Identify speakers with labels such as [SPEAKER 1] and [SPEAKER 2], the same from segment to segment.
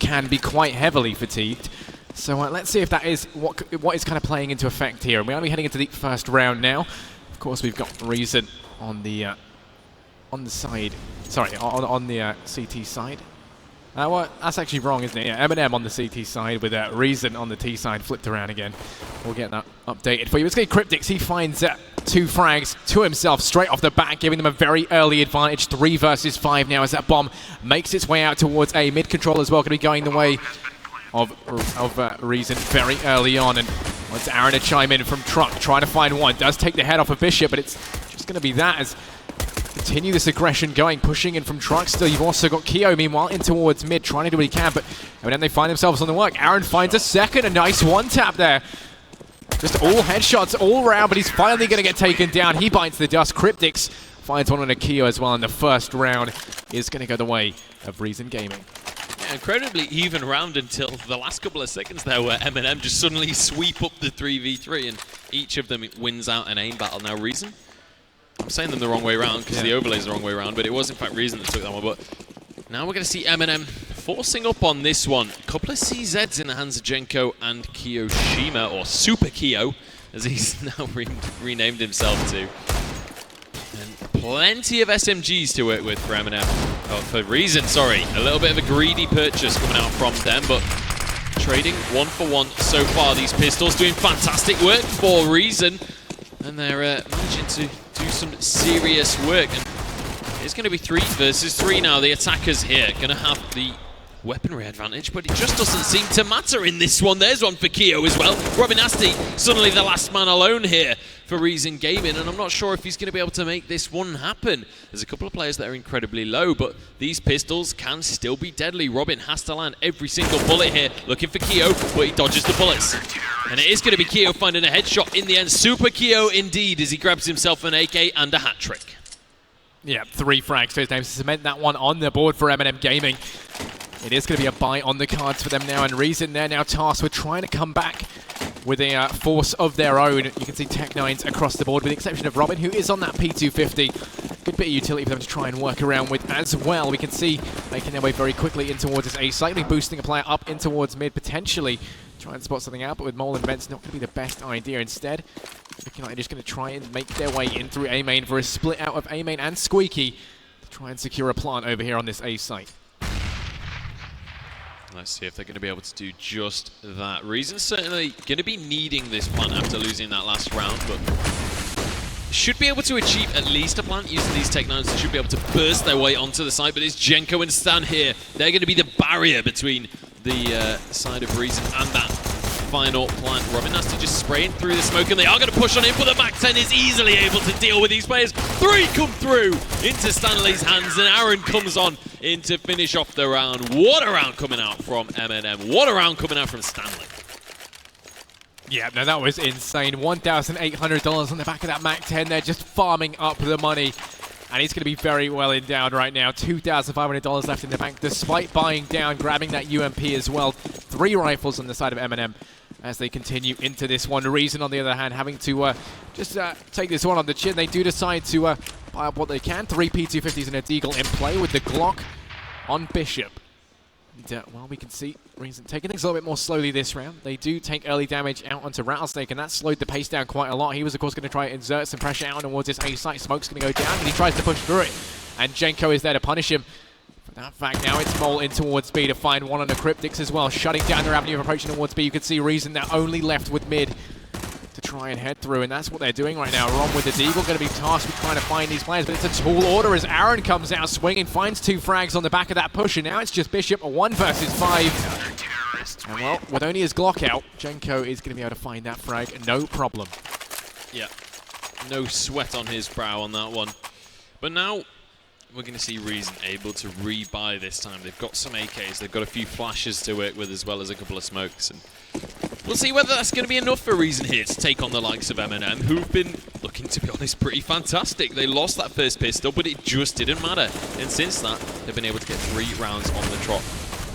[SPEAKER 1] can be quite heavily fatigued. So let's see if that is what is kind of playing into effect here. And we are heading into the first round now. Of course, we've got Reason on the side. Sorry, on the CT side. Well, that's actually wrong, isn't it? Yeah, MnM on the CT side with Reason on the T side flipped around again. We'll get that updated for you. Let's get Cryptix. He finds 2 frags to himself straight off the bat, giving them a very early advantage. 3 versus 5 now as that bomb makes its way out towards A. Mid control as well, going to be going the way of Reason very early on. And wants Aaron to chime in from Truck, trying to find one. Does take the head off of Bishop, but it's just going to be that as continue this aggression going, pushing in from Truck. Still, you've also got Keo, meanwhile, in towards mid, trying to do what he can, but then they find themselves on the work. Aaron finds a second, a nice one-tap there. Just all headshots all around, but he's finally going to get taken down. He bites the dust. Cryptix finds one on a Keo as well, and the first round is going to go the way of Reason Gaming.
[SPEAKER 2] Yeah, incredibly even round until the last couple of seconds there, where MnM just suddenly sweep up the 3v3, and each of them wins out an aim battle. Now, Reason, I'm saying them the wrong way around because the overlay is the wrong way around, but it was in fact Reason that took that one. But now we're going to see MnM forcing up on this one. A couple of CZs in the hands of Genko and Kiyoshima, or Super Keo, as he's now renamed himself to. And plenty of SMGs to work with for MnM. Oh, for Reason, sorry. A little bit of a greedy purchase coming out from them, but trading 1 for 1 so far. These pistols doing fantastic work for Reason, and they're managing to do some serious work. And it's going to be 3 versus 3 now. The attackers here going to have the weaponry advantage, but it just doesn't seem to matter in this one. There's one for Keo as well. Robinasti suddenly the last man alone here for Reason Gaming, and I'm not sure if he's going to be able to make this one happen. There's a couple of players that are incredibly low, but these pistols can still be deadly. Robin has to land every single bullet here, looking for Keo, but he dodges the bullets. And it is going to be Keo finding a headshot in the end. Super Keo indeed, as he grabs himself an AK and a hat trick.
[SPEAKER 1] Yeah, 3 frags to his name to cement that one on the board for MnM Gaming. It is going to be a buy on the cards for them now, and Reason, they're now tasked with trying to come back with a force of their own. You can see Tech9s across the board, with the exception of Robin, who is on that P250. Good bit of utility for them to try and work around with as well. We can see making their way very quickly in towards this A, slightly boosting a player up in towards mid, potentially try and spot something out, but with Mole and Vents, not going to be the best idea. Instead, looking like they're just going to try and make their way in through A main for a split out of A main and Squeaky to try and secure a plant over here on this A site.
[SPEAKER 2] Let's see if they're going to be able to do just that. Reason's certainly going to be needing this plant after losing that last round, but should be able to achieve at least a plant using these Tech9s. They should be able to burst their way onto the side, but it's Genko and Stan here. They're going to be the barrier between the side of Reason and that final plant. Robinasti just spraying through the smoke, and they are going to push on him, but the MAC-10 is easily able to deal with these players. 3 come through into Stanley's hands, and Aaron comes on in to finish off the round. What a round coming out from MnM. What a round coming out from Stanley.
[SPEAKER 1] Yeah, no, that was insane. $1,800 on the back of that MAC-10. They're just farming up the money. And he's going to be very well endowed right now. $2,500 left in the bank, despite buying down, grabbing that UMP as well. 3 rifles on the side of MnM as they continue into this one. Reason, on the other hand, having to just take this one on the chin. They do decide to buy up what they can. 3 P250s and a Deagle in play with the Glock on Bishop. And, well, we can see Reason taking things a little bit more slowly this round. They do take early damage out onto Rattlesnake, and that slowed the pace down quite a lot. He was, of course, going to try and exert some pressure out towards this A site. Smoke's going to go down, and he tries to push through it. And Genko is there to punish him. For that fact, now it's Mole in towards B to find one on the Cryptix as well, shutting down their avenue of approaching towards B. You can see Reason now only left with mid to try and head through, and that's what they're doing right now. Ron with the Deagle going to be tasked with trying to find these players, but it's a tall order as Aaron comes out swinging, finds 2 frags on the back of that push, and now it's just Bishop, a 1 versus 5. And well, with only his Glock out, Genko is going to be able to find that frag, no problem.
[SPEAKER 2] Yeah, no sweat on his brow on that one. But now we're going to see Reason able to rebuy this time. They've got some AKs, they've got a few flashes to work with, as well as a couple of smokes. And we'll see whether that's going to be enough for Reason here to take on the likes of MnM, who've been looking, to be honest, pretty fantastic. They lost that first pistol, but it just didn't matter. And since that, they've been able to get 3 rounds on the trot.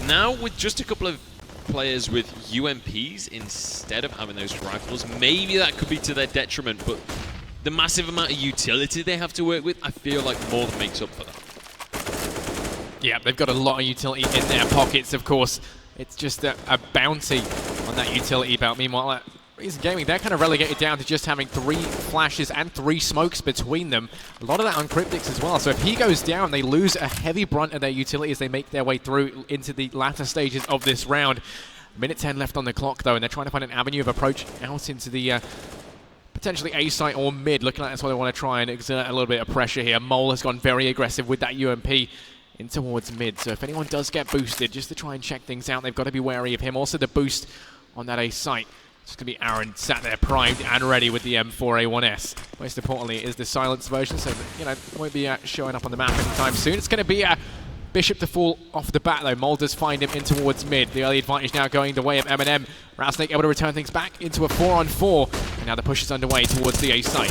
[SPEAKER 2] Now, with just a couple of players with UMPs instead of having those rifles, maybe that could be to their detriment, but the massive amount of utility they have to work with, I feel like more than makes up for that.
[SPEAKER 1] Yeah, they've got a lot of utility in their pockets, of course. It's just a bounty on that utility belt. Meanwhile, Reason Gaming, they're kind of relegated down to just having 3 flashes and 3 smokes between them. A lot of that on Cryptics as well. So if he goes down, they lose a heavy brunt of their utility as they make their way through into the latter stages of this round. Minute 10 left on the clock, though, and they're trying to find an avenue of approach out into the potentially A site or mid. Looking like that's what they want to try and exert a little bit of pressure here. Mole has gone very aggressive with that UMP in towards mid. So if anyone does get boosted, just to try and check things out, they've got to be wary of him. Also the boost on that A site. It's going to be Aaron sat there primed and ready with the M4A1S. Most importantly is the silenced version, so that, you know, won't be showing up on the map anytime soon. It's going to be Bishop to fall off the bat, though. Mole does find him in towards mid. The early advantage now going the way of MnM. Rattlesnake able to return things back into a 4-on-4. And now the push is underway towards the A site.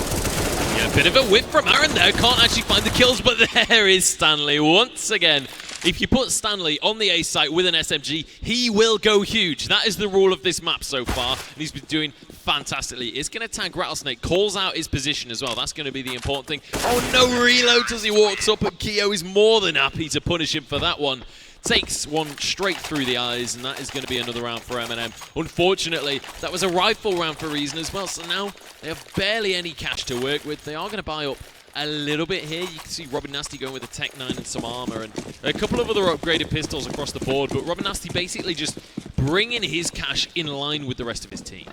[SPEAKER 2] Yeah, a bit of a whip from Aaron there. Can't actually find the kills, but there is Stanley once again. If you put Stanley on the A site with an SMG, he will go huge. That is the rule of this map so far, and he's been doing fantastically. It's going to tag Rattlesnake, calls out his position as well. That's going to be the important thing. Oh, no reload as he walks up, and Keo is more than happy to punish him for that one. Takes one straight through the eyes, and that is going to be another round for MnM. Unfortunately, that was a rifle round for Reason as well, so now they have barely any cash to work with. They are going to buy up a little bit here. You can see Robin Nasty going with a Tech 9 and some armor, and a couple of other upgraded pistols across the board, but Robin Nasty basically just bringing his cash in line with the rest of his team.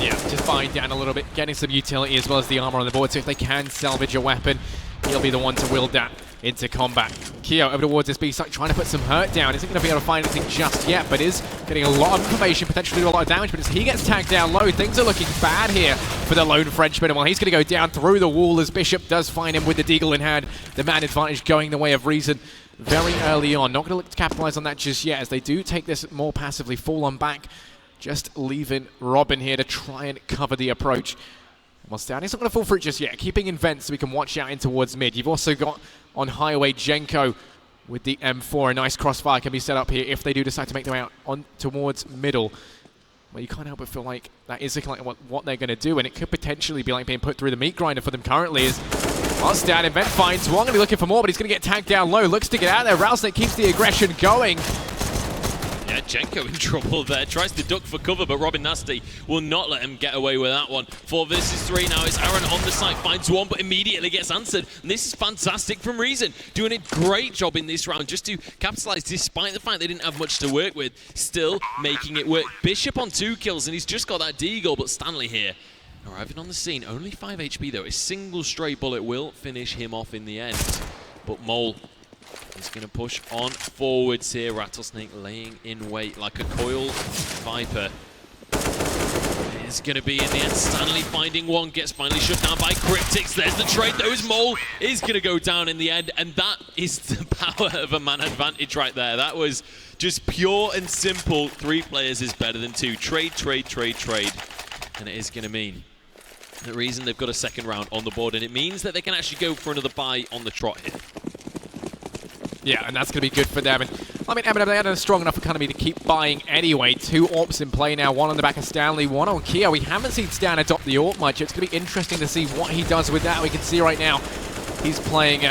[SPEAKER 1] Yeah, just buying down a little bit, getting some utility as well as the armor on the board, so if they can salvage a weapon, he'll be the one to wield that into combat. Keo over towards this B site, trying to put some hurt down. Isn't going to be able to find anything just yet, but is getting a lot of information, potentially do a lot of damage, but as he gets tagged down low, things are looking bad here for the lone Frenchman. And while he's going to go down through the wall as Bishop does find him with the deagle in hand, the man advantage going the way of Reason very early on. Not going to look to capitalize on that just yet, as they do take this more passively, fall on back, just leaving Robin here to try and cover the approach. Well, Stanley's not going to fall for it just yet. Keeping in vents so we can watch out in towards mid. You've also got on highway Jenko with the M4. A nice crossfire can be set up here if they do decide to make their way out on towards middle. Well, you can't help but feel like that is like what they're going to do, and it could potentially be like being put through the meat grinder for them currently. As Stan in vent finds one, going to be looking for more, but he's going to get tagged down low. Looks to get out there. Rattlesnake keeps the aggression going.
[SPEAKER 2] Yeah, Jenko in trouble there. Tries to duck for cover, but Robin Nasty will not let him get away with that one. 4 versus 3 now. It's Aaron on the site, finds one, but immediately gets answered. And this is fantastic from Reason. Doing a great job in this round just to capitalize, despite the fact they didn't have much to work with. Still making it work. Bishop on 2 kills, and he's just got that deagle, but Stanley here arriving on the scene. Only 5 HP though. A single stray bullet will finish him off in the end. But Mole is going to push on forwards here. Rattlesnake laying in wait like a coiled viper. It's going to be in the end. Stanley finding one, gets finally shut down by Cryptics. There's the trade. Those Mole is going to go down in the end, and that is the power of a man advantage right there. That was just pure and simple. 3 players is better than 2. Trade, trade, trade, trade. And it is going to mean the reason they've got a second round on the board, and it means that they can actually go for another buy on the trot here.
[SPEAKER 1] Yeah, and that's going to be good for them. And I mean, MnM, they had a strong enough economy to keep buying anyway. 2 AWPs in play now, 1 on the back of Stanley, 1 on Keo. We haven't seen Stan adopt the AWP much. It's going to be interesting to see what he does with that. We can see right now he's playing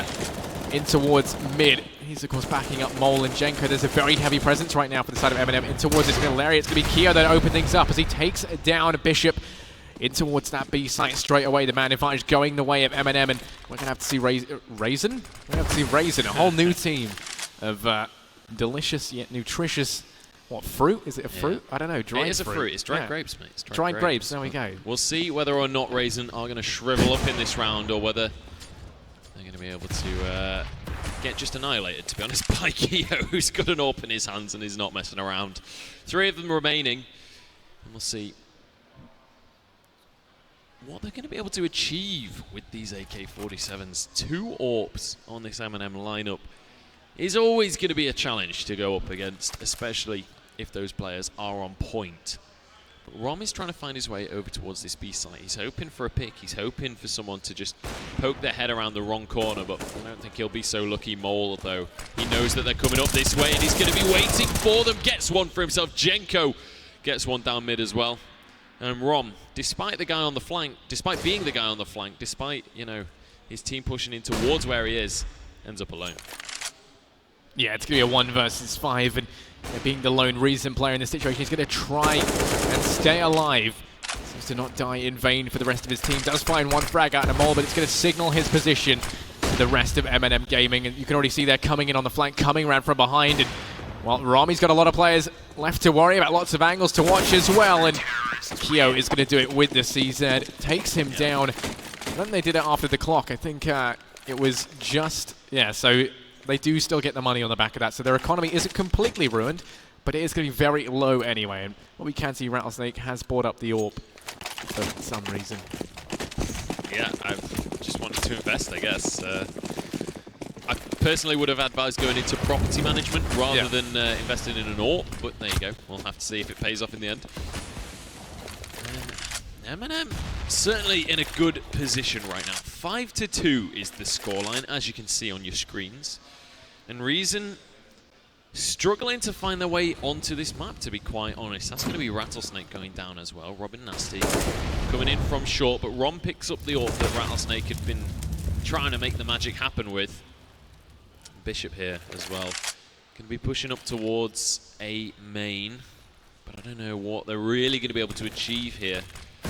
[SPEAKER 1] in towards mid. He's, of course, backing up Mole and Jenko. There's a very heavy presence right now for the side of MnM in towards this middle area. It's going to be Keo that open things up as he takes down Bishop in towards that B site straight away. The man advantage going the way of MnM, and we're going to have to see Raisin? We're going to have to see Raisin, a whole new team of delicious yet nutritious, what, fruit? Is it a fruit? I don't know, dried fruit.
[SPEAKER 2] It is a fruit. It's dried grapes, mate. It's
[SPEAKER 1] dried grapes, there we go.
[SPEAKER 2] We'll see whether or not Raisin are going to shrivel up in this round, or whether they're going to be able to get just annihilated, to be honest, by Keo, who's got an AWP in his hands and is not messing around. 3 of them remaining, and we'll see what they're going to be able to achieve with these AK-47s. 2 AWPs on this MnM lineup is always going to be a challenge to go up against, especially if those players are on point. But Rom is trying to find his way over towards this B site. He's hoping for a pick. He's hoping for someone to just poke their head around the wrong corner, but I don't think he'll be so lucky. Mole, though, he knows that they're coming up this way, and he's going to be waiting for them. Gets one for himself. Jenko gets one down mid as well. And Rom, despite the guy on the flank, despite being the guy on the flank, despite, you know, his team pushing in towards where he is, ends up alone.
[SPEAKER 1] Yeah, it's going to be a 1 versus 5, and being the lone Reason player in this situation, he's going to try and stay alive. Seems to not die in vain for the rest of his team. Does find one frag out in a mole, but it's going to signal his position to the rest of MnM Gaming, and you can already see they're coming in on the flank, coming around from behind, and well, Rami's got a lot of players left to worry about, lots of angles to watch as well, and Keo is going to do it with the CZ, takes him down. Then they did it after the clock. I think it was just, yeah, so they do still get the money on the back of that, so their economy isn't completely ruined, but it is going to be very low anyway, and what we can see, Rattlesnake has bought up the AWP for some reason.
[SPEAKER 2] Yeah, I just wanted to invest, I guess. I personally would have advised going into property management rather than investing in an AWP, but there you go. We'll have to see if it pays off in the end. MnM certainly in a good position right now. 5-2 is the scoreline, as you can see on your screens. And Reason struggling to find their way onto this map, to be quite honest. That's going to be Rattlesnake going down as well. Robin Nasty coming in from short, but Ron picks up the AWP that Rattlesnake had been trying to make the magic happen with. Bishop here as well. Going to be pushing up towards a main, but I don't know what they're really going to be able to achieve here.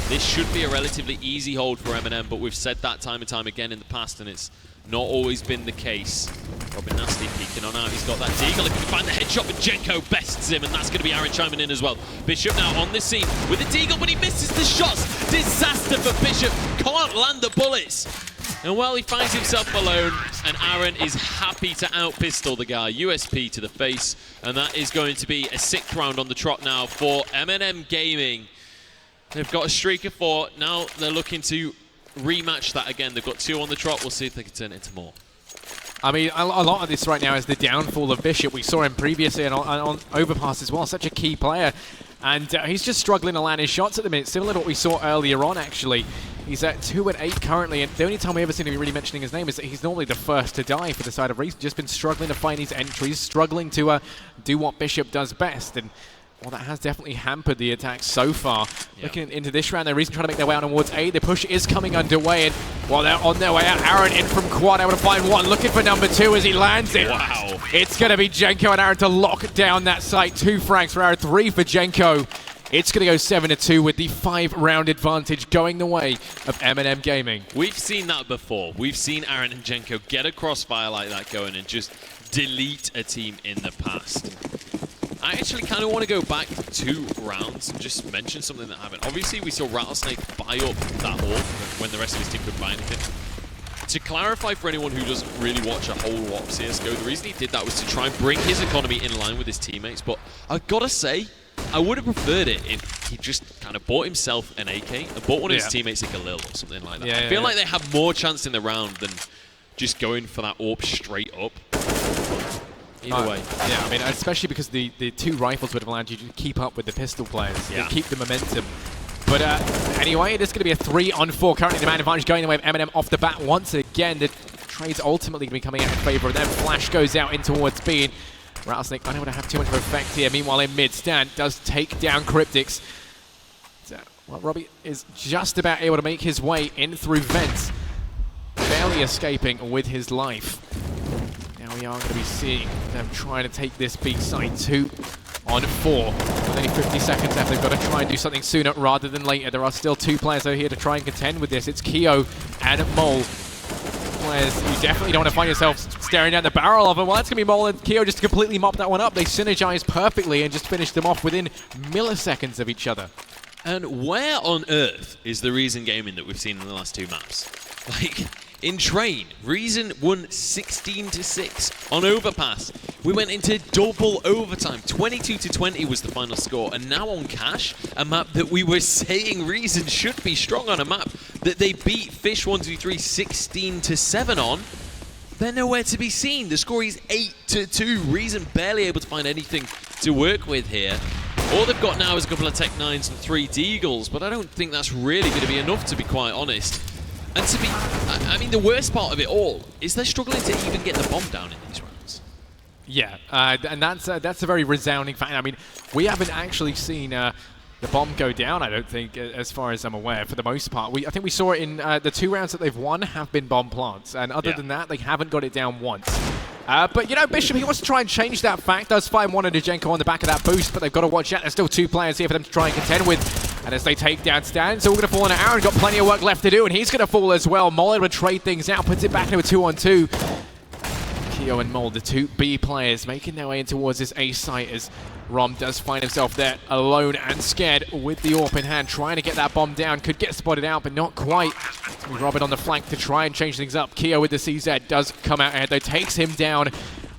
[SPEAKER 2] This should be a relatively easy hold for MnM, but we've said that time and time again in the past, and it's not always been the case. Robin Nasty peeking on out. He's got that deagle. If he can find the headshot, but Jenko bests him, and that's going to be Aaron chiming in as well. Bishop now on the scene with the deagle, but he misses the shots. Disaster for Bishop. Can't land the bullets. And well, he finds himself alone, and Aaron is happy to out-pistol the guy. USP to the face, and that is going to be a 6th round on the trot now for MnM Gaming. They've got a streak of 4. Now they're looking to rematch that again. They've got 2 on the trot. We'll see if they can turn it into more.
[SPEAKER 1] I mean, a lot of this right now is the downfall of Bishop. We saw him previously on Overpass as well, such a key player. And he's just struggling to land his shots at the minute, similar to what we saw earlier on, actually. He's at 2 and 8 currently, and the only time we ever seen him really mentioning his name is that he's normally the first to die for the side of Reason. Just been struggling to find his entries, struggling to do what Bishop does best. And well, that has definitely hampered the attack so far. Yeah. Looking into this round, they're Reason trying to make their way out towards A. The push is coming underway, and while they're on their way out, Aaron in from quad, able to find one, looking for number 2 as he lands it.
[SPEAKER 2] Wow.
[SPEAKER 1] It's going to be Jenko and Aaron to lock down that site. 2 frags for Aaron, 3 for Jenko. It's going to go 7-2 with the 5-round advantage going the way of MnM Gaming.
[SPEAKER 2] We've seen that before. We've seen Aaron and Jenko get a crossfire like that going and just delete a team in the past. I actually kind of want to go back 2 rounds and just mention something that happened. Obviously, we saw Rattlesnake buy up that AWP when the rest of his team couldn't buy anything. To clarify for anyone who doesn't really watch a whole lot of CSGO, the reason he did that was to try and bring his economy in line with his teammates. But I've got to say, I would have preferred it if he just kind of bought himself an AK and bought one of his teammates a Galil or something like that. I feel like they have more chance in the round than just going for that AWP straight up. Either way.
[SPEAKER 1] Yeah, I mean, especially because the 2 rifles would have allowed you to keep up with the pistol players, keep the momentum. But anyway, it is going to be a 3-on-4. Currently, the man advantage going the way of MnM off the bat once again. The trade's ultimately going to be coming out in favor of them. Flash goes out in towards B. Rattlesnake unable to have too much of an effect here. Meanwhile, in mid, Stan does take down Cryptix. So, well, Robbie is just about able to make his way in through vents, barely escaping with his life. Now we are going to be seeing them trying to take this B site 2-on-4. With only 50 seconds left, they've got to try and do something sooner rather than later. There are still 2 players over here to try and contend with this. It's Keo and Mole. Players you definitely don't want to find yourself staring down the barrel of them. Well, that's going to be Mole and Keo just to completely mop that one up. They synergize perfectly and just finish them off within milliseconds of each other.
[SPEAKER 2] And where on earth is the Reason gaming that we've seen in the last 2 maps? Like, in Train, Reason won 16-6 on Overpass. We went into double overtime. 22-20 was the final score. And now on Cash, a map that we were saying Reason should be strong on, a map that they beat Fish123 16-7 on. They're nowhere to be seen. The score is 8-2. Reason barely able to find anything to work with here. All they've got now is a couple of Tech 9s and 3 Deagles, but I don't think that's really going to be enough, to be quite honest. And to be, I mean, the worst part of it all is they're struggling to even get the bomb down in these rounds.
[SPEAKER 1] Yeah, and that's a very resounding fact. I mean, we haven't actually seen the bomb go down, I don't think, as far as I'm aware, for the most part. I think we saw it in the 2 rounds that they've won have been bomb plants, and other than that, they haven't got it down once. But, you know, Bishop, he wants to try and change that fact. Does find one of Nijenko on the back of that boost, but they've got to watch out. There's still 2 players here for them to try and contend with. And as they take down Stan, so we're going to fall on Aaron. Got plenty of work left to do, and he's going to fall as well. Mole able to trade things out, puts it back into a 2-on-2. Keo and Mole, the 2 B players, making their way in towards this A site as Rom does find himself there alone and scared with the AWP in hand, trying to get that bomb down. Could get spotted out, but not quite. Robin on the flank to try and change things up. Keo with the CZ does come out ahead, though, takes him down,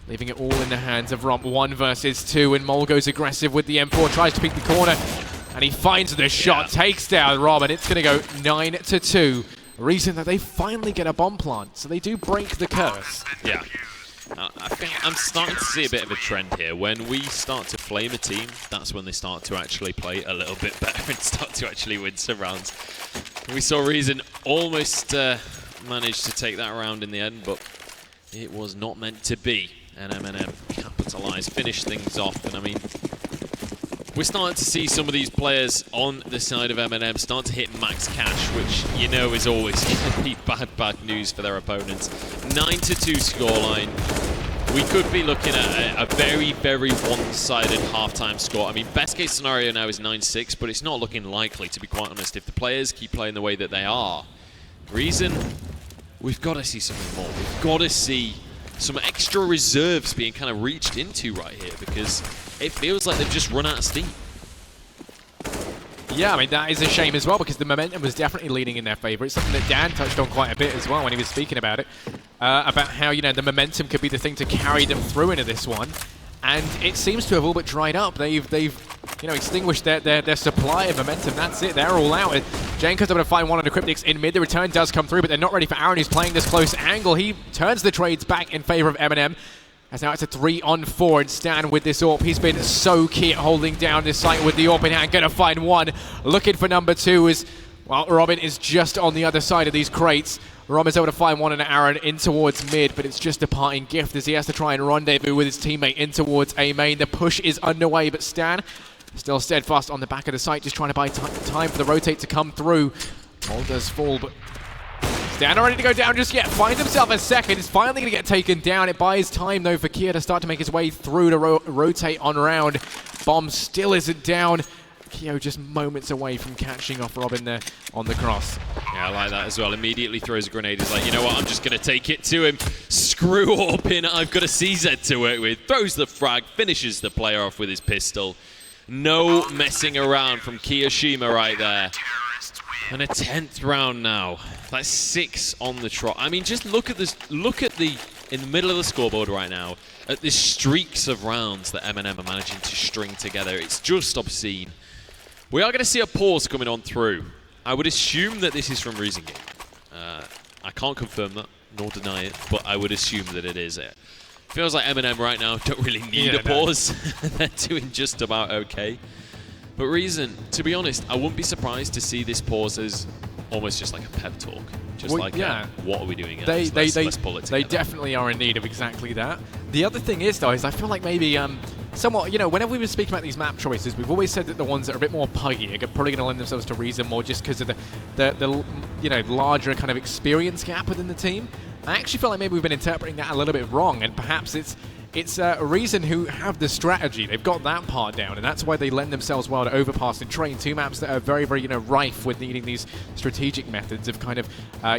[SPEAKER 1] leaving it all in the hands of Rom. 1 versus 2, and Mole goes aggressive with the M4, tries to pick the corner, and he finds the shot, takes down Rob, and it's going to go 9-2. Reason that they finally get a bomb plant, so they do break the curse.
[SPEAKER 2] Yeah. I think I'm starting to see a bit of a trend here. When we start to flame a team, that's when they start to actually play a little bit better and start to actually win some rounds. We saw Reason almost manage to take that round in the end, but it was not meant to be. And MnM capitalized, finished things off, and I mean, we're starting to see some of these players on the side of MnM start to hit max cash, which you know is always going to be bad news for their opponents. 9-2 scoreline. We could be looking at a very, very one-sided halftime score. I mean, best case scenario now is 9-6, but it's not looking likely, to be quite honest, if the players keep playing the way that they are. Reason, we've got to see something more. We've got to see some extra reserves being kind of reached into right here, because it feels like they've just run out of steam.
[SPEAKER 1] Yeah, I mean, that is a shame as well, because the momentum was definitely leaning in their favor. It's something that Dan touched on quite a bit as well when he was speaking about it, about how, you know, the momentum could be the thing to carry them through into this one. And it seems to have all but dried up. They've you know, extinguished their supply of momentum. That's it. They're all out. Jenko's able to find one on the Cryptics in mid. The return does come through, but they're not ready for Aaron, who's playing this close angle. He turns the trades back in favor of MnM. As now it's a 3-on-4, and Stan with this AWP. He's been so key at holding down this site with the AWP in hand. Gonna find one. Looking for number 2 is, well, Robin is just on the other side of these crates. Rom is able to find one on Aaron in towards mid, but it's just a parting gift as he has to try and rendezvous with his teammate in towards A main. The push is underway, but Stan still steadfast on the back of the site, just trying to buy time for the rotate to come through. Mole does fall, but Stan not ready to go down just yet. Finds himself a second. It's finally going to get taken down. It buys time, though, for Kia to start to make his way through to rotate on round. Bomb still isn't down. Keo just moments away from catching off Robin there on the cross.
[SPEAKER 2] Yeah, I like that as well. Immediately throws a grenade. He's like, you know what, I'm just going to take it to him. Screw up in. I've got a CZ to work with. Throws the frag, finishes the player off with his pistol. No messing around from Kiyoshima right there. And a 10th round now. That's 6 on the trot. I mean, just look at this. Look at the, in the middle of the scoreboard right now, at the streaks of rounds that MnM are managing to string together. It's just obscene. We are going to see a pause coming on through. I would assume that this is from Reason Game. I can't confirm that, nor deny it, but I would assume that it is it. Feels like MnM right now don't really need a pause. They're doing just about okay. But Reason, to be honest, I wouldn't be surprised to see this pause as almost just like a pep talk. Just well, like, yeah. What are we doing? Let's pull it together.
[SPEAKER 1] They definitely are in need of exactly that. The other thing is, though, is I feel like maybe somewhat, you know, whenever we've been speaking about these map choices, we've always said that the ones that are a bit more puggy are probably going to lend themselves to Reason more just because of the you know, larger kind of experience gap within the team. I actually feel like maybe we've been interpreting that a little bit wrong, and perhaps it's Reason who have the strategy. They've got that part down, and that's why they lend themselves well to Overpass and Train, 2 maps that are very, very, you know, rife with needing these strategic methods of kind of,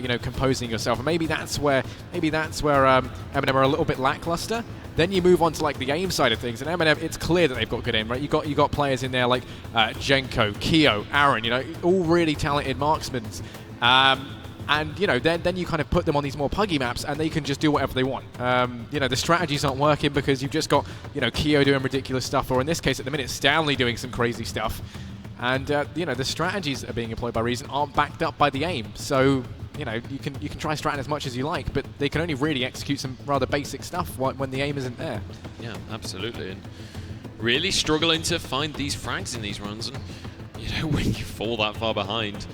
[SPEAKER 1] you know, composing yourself. And maybe that's where MnM are a little bit lackluster. Then you move on to like the aim side of things, and MnM, it's clear that they've got good aim, right? You got players in there like Jenko, Keo, Aaron, you know, all really talented marksmen. And, you know, then you kind of put them on these more puggy maps and they can just do whatever they want. You know, the strategies aren't working because you've just got, you know, Keo doing ridiculous stuff, or in this case at the minute, Stanley doing some crazy stuff. And, you know, the strategies that are being employed by Reason aren't backed up by the aim. So, you know, you can try stratting as much as you like, but they can only really execute some rather basic stuff when the aim isn't there. Yeah, absolutely. And really struggling to find these frags in these runs. And, you know, when you fall that far behind,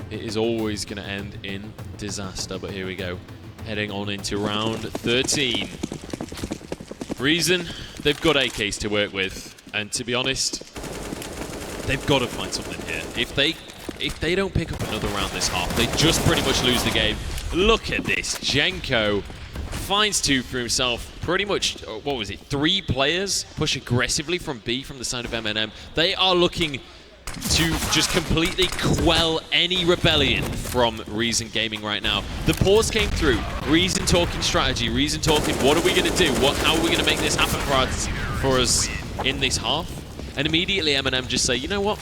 [SPEAKER 1] it is always going to end in disaster. But here we go, heading on into round 13. Reason, they've got AKs to work with, and to be honest, they've got to find something here. If they don't pick up another round this half, they just pretty much lose the game. Look at this, Jenko finds 2 for himself.
[SPEAKER 2] pretty much, what was it, 3 players push aggressively from B from the side of MnM. They are looking to just completely quell any rebellion from Reason Gaming right now. The pause came through. Reason talking strategy. Reason talking, what are we going to do? How are we going to make this happen for us in this half? And immediately MnM just say, you know what?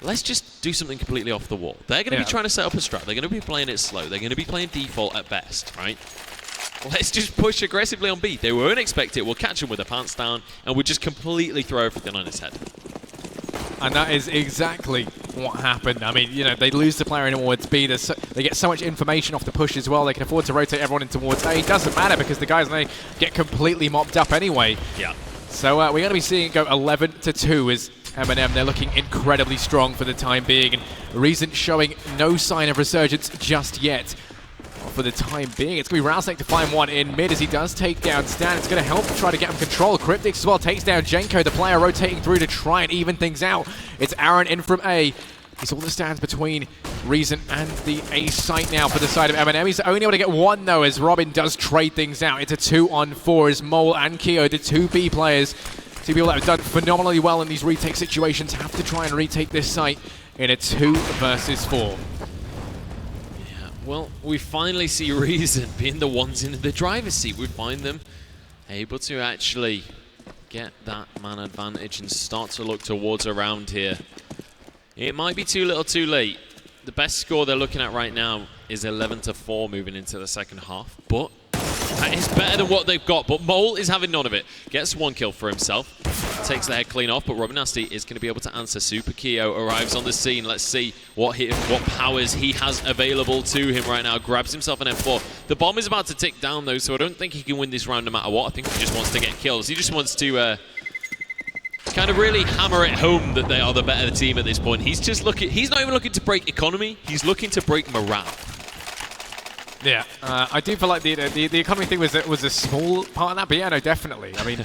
[SPEAKER 2] Let's just do something completely off the wall. They're going to be trying to set up a strat. They're going to be playing it slow. They're going to be playing default at best, right? Let's just push aggressively on B. They won't expect it. We'll catch them with their pants down, and we'll just completely throw everything on his head.
[SPEAKER 1] And that is exactly what happened. I mean, you know, they lose the player in towards B. They get so much information off the push as well. They can afford to rotate everyone in towards A. It doesn't matter because the guys they get completely mopped up anyway.
[SPEAKER 2] Yeah.
[SPEAKER 1] So we're going to be seeing it go 11-2 as MnM. They're looking incredibly strong for the time being. And Reason showing no sign of resurgence just yet. For the time being, it's going to be Rousek to find one in mid as he does take down Stan. It's going to help try to get him control. Cryptics as well takes down Jenko, the player rotating through to try and even things out. It's Aaron in from A. He's all the stands between Reason and the A site now for the side of MnM. He's only able to get one though as Robin does trade things out. It's a 2-on-4 as Mole and Keo, the 2 B players, 2 people that have done phenomenally well in these retake situations, have to try and retake this site in a 2 versus 4.
[SPEAKER 2] Well, we finally see Reason being the ones in the driver's seat. We find them able to actually get that man advantage and start to look towards a round here. It might be too little too late. The best score they're looking at right now is 11-4 moving into the second half, but that is better than what they've got. But Mole is having none of it. Gets 1 kill for himself. Takes the head clean off, but Robin Nasty is going to be able to answer. Super Keo arrives on the scene. Let's see what powers he has available to him right now. Grabs himself an M4. The bomb is about to tick down though, so I don't think he can win this round no matter what. I think he just wants to get kills. He just wants to kind of really hammer it home that they are the better team at this point. He's just looking. He's not even looking to break economy. He's looking to break morale.
[SPEAKER 1] Yeah, I do feel like the economy thing was a small part of that, but yeah, no, definitely. I mean,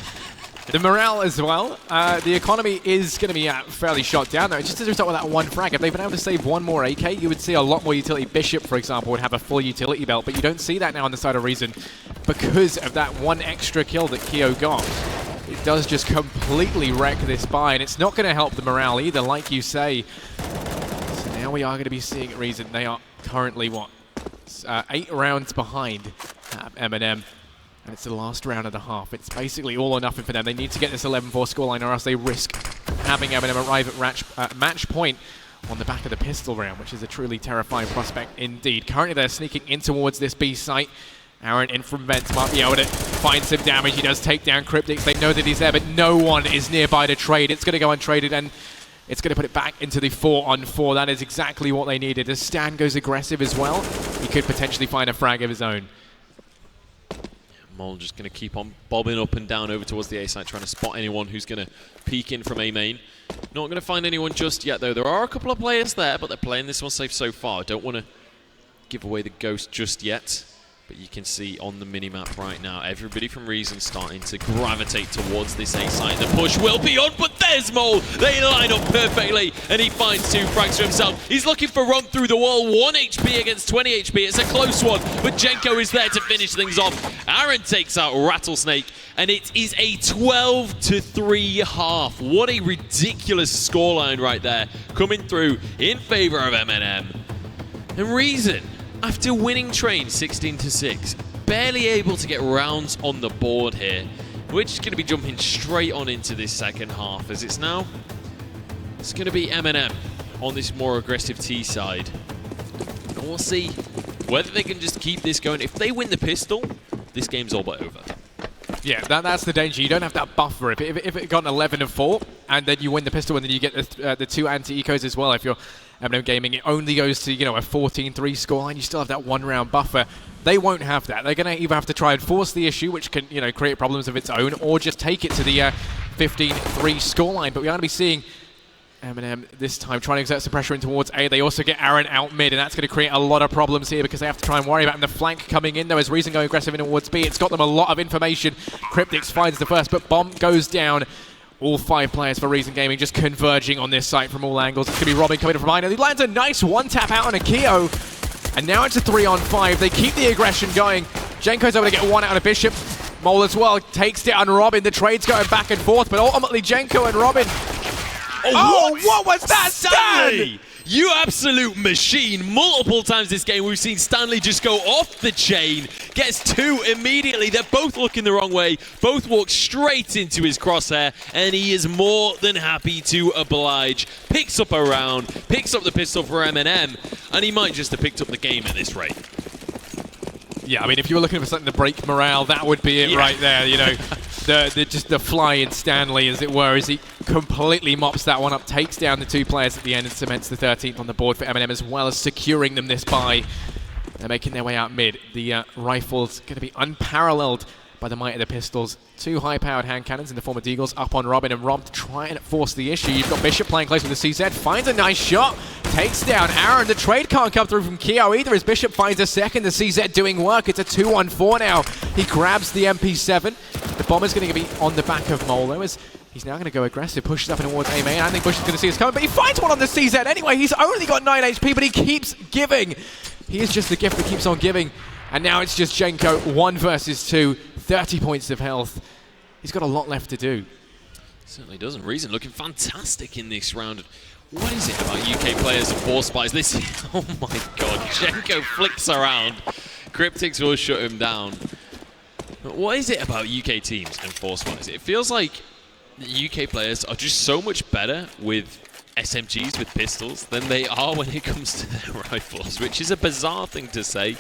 [SPEAKER 1] the morale as well. The economy is going to be fairly shot down though. Just as a result of that 1 frag, if they've been able to save 1 more AK, you would see a lot more utility. Bishop, for example, would have a full utility belt, but you don't see that now on the side of Reason because of that 1 extra kill that Keo got. It does just completely wreck this buy, and it's not going to help the morale either, like you say. So now we are going to be seeing Reason. They are currently, what, 8 rounds behind MnM. And it's the last round of the half. It's basically all or nothing for them. They need to get this 11-4 scoreline or else they risk having MnM arrive at match point on the back of the pistol round, which is a truly terrifying prospect indeed. Currently they're sneaking in towards this B site. Aaron in from vents might be able to find some damage. He does take down Cryptics. They know that he's there, but no one is nearby to trade. It's going to go untraded, and it's going to put it back into the 4-on-4. That is exactly what they needed. As Stan goes aggressive as well, he could potentially find a frag of his own.
[SPEAKER 2] Mole just going to keep on bobbing up and down over towards the A site, trying to spot anyone who's going to peek in from A main. Not going to find anyone just yet, though. There are a couple of players there, but they're playing this one safe so far. Don't want to give away the ghost just yet. But you can see on the minimap right now, everybody from Reason starting to gravitate towards this A site. The push will be on, but there's Mole. They line up perfectly, and he finds 2 frags for himself. He's looking for run through the wall. 1 HP against 20 HP. It's a close one, but Jenko is there to finish things off. Aaron takes out Rattlesnake, and it is a 12-3 half. What a ridiculous scoreline right there, coming through in favor of MnM. And Reason, after winning Train 16-6, barely able to get rounds on the board here. We're just going to be jumping straight on into this second half, as it's going to be MnM on this more aggressive T side. And we'll see whether they can just keep this going. If they win the pistol, this game's all but over.
[SPEAKER 1] Yeah, that's the danger. You don't have that buffer. If it got an 11-4, and then you win the pistol, and then you get the 2 anti-ecos as well, if you're MnM Gaming, it only goes to, a 14-3 scoreline. You still have that 1-round buffer. They won't have that. They're going to either have to try and force the issue, which can, create problems of its own, or just take it to the 15-3 scoreline. But we are going to be seeing MnM this time trying to exert some pressure in towards A. They also get Aaron out mid, and that's going to create a lot of problems here because they have to try and worry about him. The flank coming in, though, as Reason going aggressive in towards B. It's got them a lot of information. Cryptics finds the first, but bomb goes down. All 5 players for Reason Gaming just converging on this site from all angles. It's going to be Robin coming in from behind. He lands a nice 1-tap out on a Keo. And now it's a 3-on-5. They keep the aggression going. Jenko's able to get 1 out of Bishop. Mole as well takes down Robin. The trade's going back and forth, but ultimately Jenko and Robin. Oh, what was that, Stan?
[SPEAKER 2] You absolute machine. Multiple times this game we've seen Stanley just go off the chain, gets two immediately. They're both looking the wrong way, both walk straight into his crosshair, and he is more than happy to oblige. Picks up a round, picks up the pistol for MnM, and he might just have picked up the game at this rate.
[SPEAKER 1] Yeah, I mean, if you were looking for something to break morale, that would be it right there, you know. Just the flying Stanley, as it were, as he completely mops that one up, takes down the two players at the end and cements the 13th on the board for MnM, as well as securing them this bye. They're making their way out mid. The rifle's going to be unparalleled by the might of the pistols. Two high-powered hand cannons in the form of Deagles up on Robin, and Rob to try and force the issue. You've got Bishop playing close with the CZ, finds a nice shot, takes down Aaron. The trade can't come through from Keo either, as Bishop finds a second. The CZ doing work. It's a 2-on-4 now. He grabs the MP7. The bomber's going to be on the back of Molo, as he's now going to go aggressive, pushes up and towards A main. I think Bush is going to see us coming, but he finds one on the CZ anyway. He's only got 9 HP, but he keeps giving. He is just the gift that keeps on giving. And now it's just Jenko, 1 versus 2, 30 points of health. He's got a lot left to do.
[SPEAKER 2] Certainly doesn't. Reason looking fantastic in this round. What is it about UK players and Force Spies? This, oh my god, Jenko flicks around. Cryptics will shut him down. But what is it about UK teams and Force Spies? It feels like the UK players are just so much better with SMGs, with pistols, than they are when it comes to their rifles, which is a bizarre thing to say.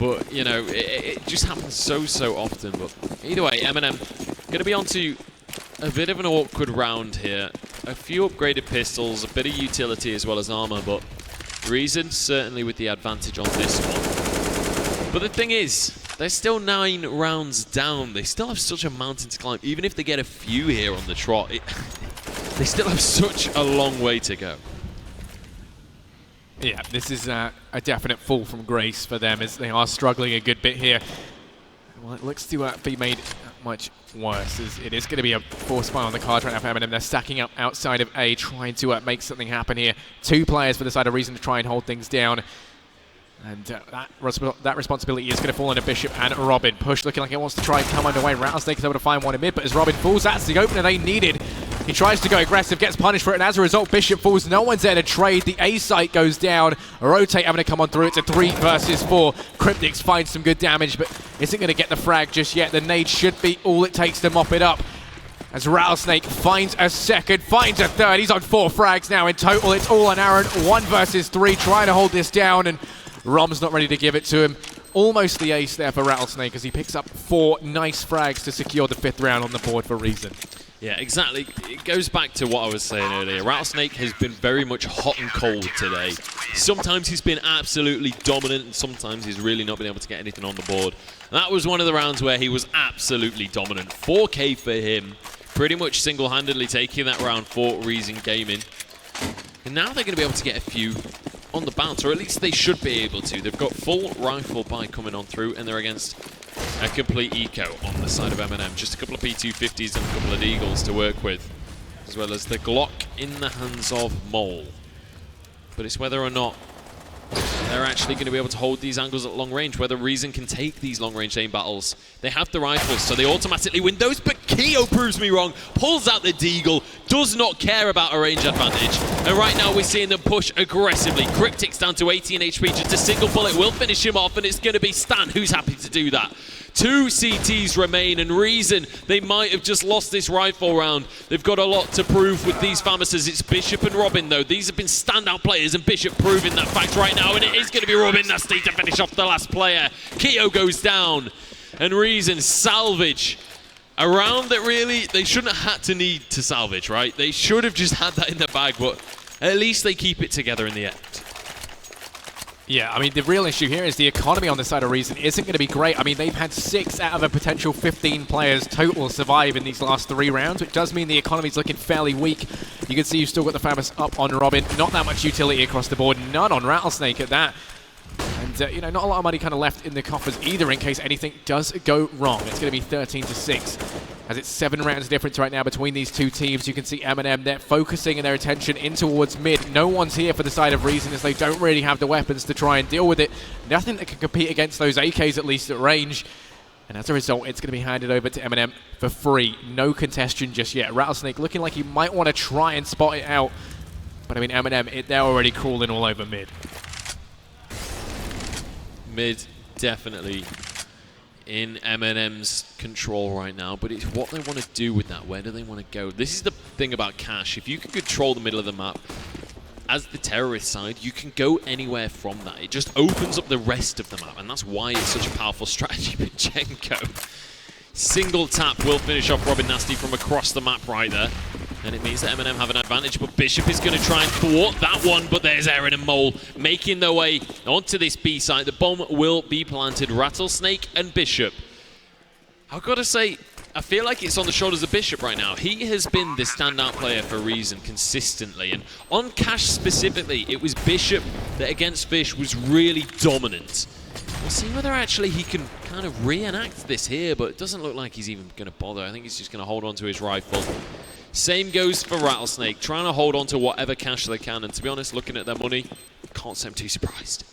[SPEAKER 2] But, you know, it just happens so often. But either way, MnM going to be onto a bit of an awkward round here. A few upgraded pistols, a bit of utility as well as armor, but Reason certainly with the advantage on this one. But the thing is, they're still 9 rounds down. They still have such a mountain to climb. Even if they get a few here on the trot, they still have such a long way to go.
[SPEAKER 1] Yeah, this is a definite fall from grace for them, as they are struggling a good bit here. Well, it looks to be made much worse, as it is going to be a Force Spy on the cards right now for MnM. They're stacking up outside of A, trying to make something happen here. 2 players for the side of Reason to try and hold things down. And that responsibility is going to fall on Bishop and Robin. Push looking like it wants to try and come underway. Rattlesnake is able to find one in mid, but as Robin falls, that's the opener they needed. He tries to go aggressive, gets punished for it, and as a result, Bishop falls. No one's there to trade. The A site goes down. Rotate having to come on through. It's a 3 versus 4. Cryptics finds some good damage, but isn't going to get the frag just yet. The nade should be all it takes to mop it up. As Rattlesnake finds a second, finds a third. He's on 4 frags now in total. It's all on Aaron. 1 versus 3, trying to hold this down, and Rom's not ready to give it to him. Almost the ace there for Rattlesnake, as he picks up 4 nice frags to secure the 5th round on the board for Reason.
[SPEAKER 2] Yeah, exactly. It goes back to what I was saying earlier. Rattlesnake has been very much hot and cold today. Sometimes he's been absolutely dominant, and sometimes he's really not been able to get anything on the board. That was one of the rounds where he was absolutely dominant. 4K for him, pretty much single-handedly taking that round for Reason Gaming. And now they're going to be able to get a few on the bounce, or at least they should be able to. They've got full rifle buy coming on through, and they're against a complete eco on the side of MnM. Just a couple of P250s and a couple of Eagles to work with, as well as the Glock in the hands of Mole. But it's whether or not they're actually going to be able to hold these angles at long range, whether Reason can take these long-range aim battles. They have the rifles, so they automatically win those, but Keo proves me wrong, pulls out the Deagle, does not care about a range advantage, and right now we're seeing them push aggressively. Cryptic's down to 18 HP, just a single bullet will finish him off, and it's going to be Stan who's happy to do that. 2 CTs remain, and Reason, they might have just lost this rifle round. They've got a lot to prove with these Famouses. It's Bishop and Robin, though. These have been standout players, and Bishop proving that fact right now, and it is going to be Robin Nasty to finish off the last player. Keo goes down, and Reason salvage a round that really they shouldn't have had to need to salvage, right? They should have just had that in the bag, but at least they keep it together in the end.
[SPEAKER 1] Yeah, I mean, the real issue here is the economy on the side of Reason isn't going to be great. I mean, they've had 6 out of a potential 15 players total survive in these last 3 rounds, which does mean the economy's looking fairly weak. You can see you've still got the Famous up on Robin. Not that much utility across the board. None on Rattlesnake at that. And, you know, not a lot of money kind of left in the coffers either in case anything does go wrong. It's going to be 13-6. As it's 7 rounds difference right now between these 2 teams. You can see MnM, they're focusing their attention in towards mid. No one's here for the side of Reason, as they don't really have the weapons to try and deal with it. Nothing that can compete against those AKs, at least at range. And as a result, it's going to be handed over to MnM for free. No contestation just yet. Rattlesnake looking like he might want to try and spot it out. But I mean, MnM, they're already crawling all over mid.
[SPEAKER 2] Mid definitely in MnM's control right now, but it's what they want to do with that. Where do they want to go? This is the thing about Cash. If you can control the middle of the map, as the terrorist side, you can go anywhere from that. It just opens up the rest of the map, and that's why it's such a powerful strategy with Jenko. Single tap will finish off Robin Nasty from across the map right there. And it means that MnM have an advantage, but Bishop is going to try and thwart that one, but there's Aaron and Mole making their way onto this B site. The bomb will be planted. Rattlesnake and Bishop. I've got to say, I feel like it's on the shoulders of Bishop right now. He has been the standout player for Reason consistently, and on Cash specifically, it was Bishop that against Fish was really dominant. We'll see whether actually he can kind of reenact this here, but it doesn't look like he's even going to bother. I think he's just going to hold on to his rifle. Same goes for Rattlesnake, trying to hold on to whatever cash they can, and to be honest, looking at their money, can't say I'm too surprised.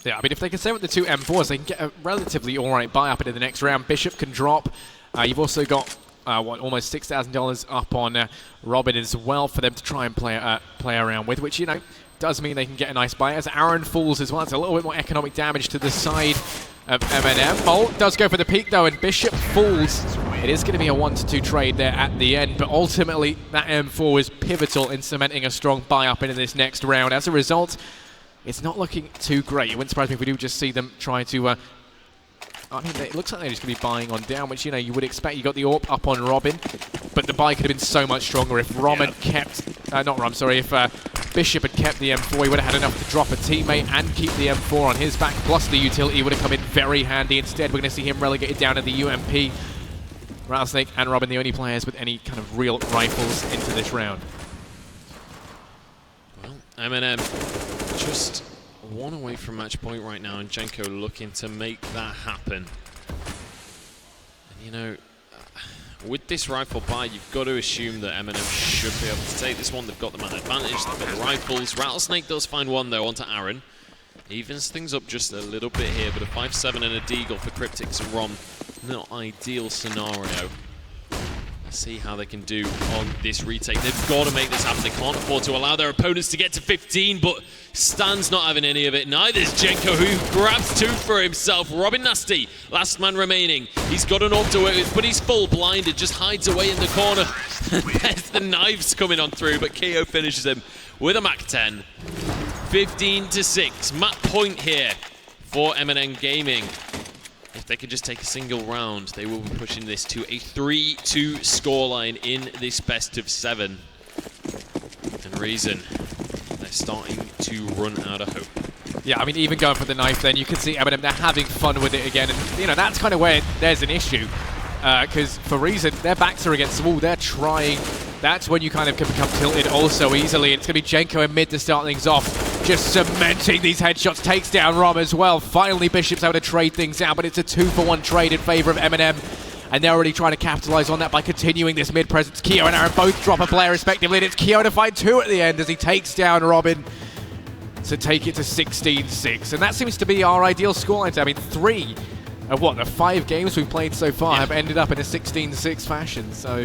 [SPEAKER 1] Yeah, I mean, if they can stay with the two M4s, they can get a relatively alright buy up into the next round. Bishop can drop. You've also got, almost $6,000 up on Robin as well for them to try and play around with, which, you know, does mean they can get a nice buy. As Aaron falls as well, it's a little bit more economic damage to the side of MnM. Mole does go for the peak though, and Bishop falls. It is going to be a 1-2 trade there at the end, but ultimately that M4 was pivotal in cementing a strong buy up into this next round. As a result, it's not looking too great. It wouldn't surprise me if we do just see them try to I mean, it looks like they're just going to be buying on down, which, you know, you would expect. You got the AWP up on Robin, but the buy could have been so much stronger if Rom had kept, if Bishop had kept the M4, he would have had enough to drop a teammate and keep the M4 on his back, plus the utility would have come in very handy. Instead, we're going to see him relegated down to the UMP. Rattlesnake and Robin, the only players with any kind of real rifles into this round.
[SPEAKER 2] Well, MnM just one away from match point right now, and Jenko looking to make that happen. And you know, with this rifle buy, you've got to assume that MnM should be able to take this one. They've got the man advantage, they've got the rifles. Rattlesnake does find one though onto Aaron. Evens things up just a little bit here, but a 5-7 and a deagle for Cryptics and Rom. Not ideal scenario. Let's see how they can do on this retake. They've got to make this happen. They can't afford to allow their opponents to get to 15, but Stan's not having any of it. Neither is Jenko, who grabs 2 for himself. Robin Nasty, last man remaining. He's got an AWP to work with, but he's full blinded, just hides away in the corner. There's the knives coming on through, but KO finishes him with a MAC-10. 15-6, map point here for MnM Gaming. If they could just take a single round, they will be pushing this to a 3-2 scoreline in this best of 7. And Reason, they're starting to run out of hope.
[SPEAKER 1] Yeah, I mean, even going for the knife then, you can see MnM, they're having fun with it again. And, you know, that's kind of where there's an issue. Because for Reason, their backs are against the wall. They're trying. That's when you kind of can become tilted also easily. It's going to be Jenko in mid to start things off. Just cementing these headshots, takes down Rom as well. Finally, Bishop's able to trade things out, but it's a 2-for-1 trade in favor of MnM. And they're already trying to capitalize on that by continuing this mid presence. Keo and Aaron both drop a player respectively, and it's Keo to find 2 at the end as he takes down Robin to take it to 16-6. And that seems to be our ideal scoreline. I mean, 3 of the 5 games we've played so far have ended up in a 16-6 fashion. So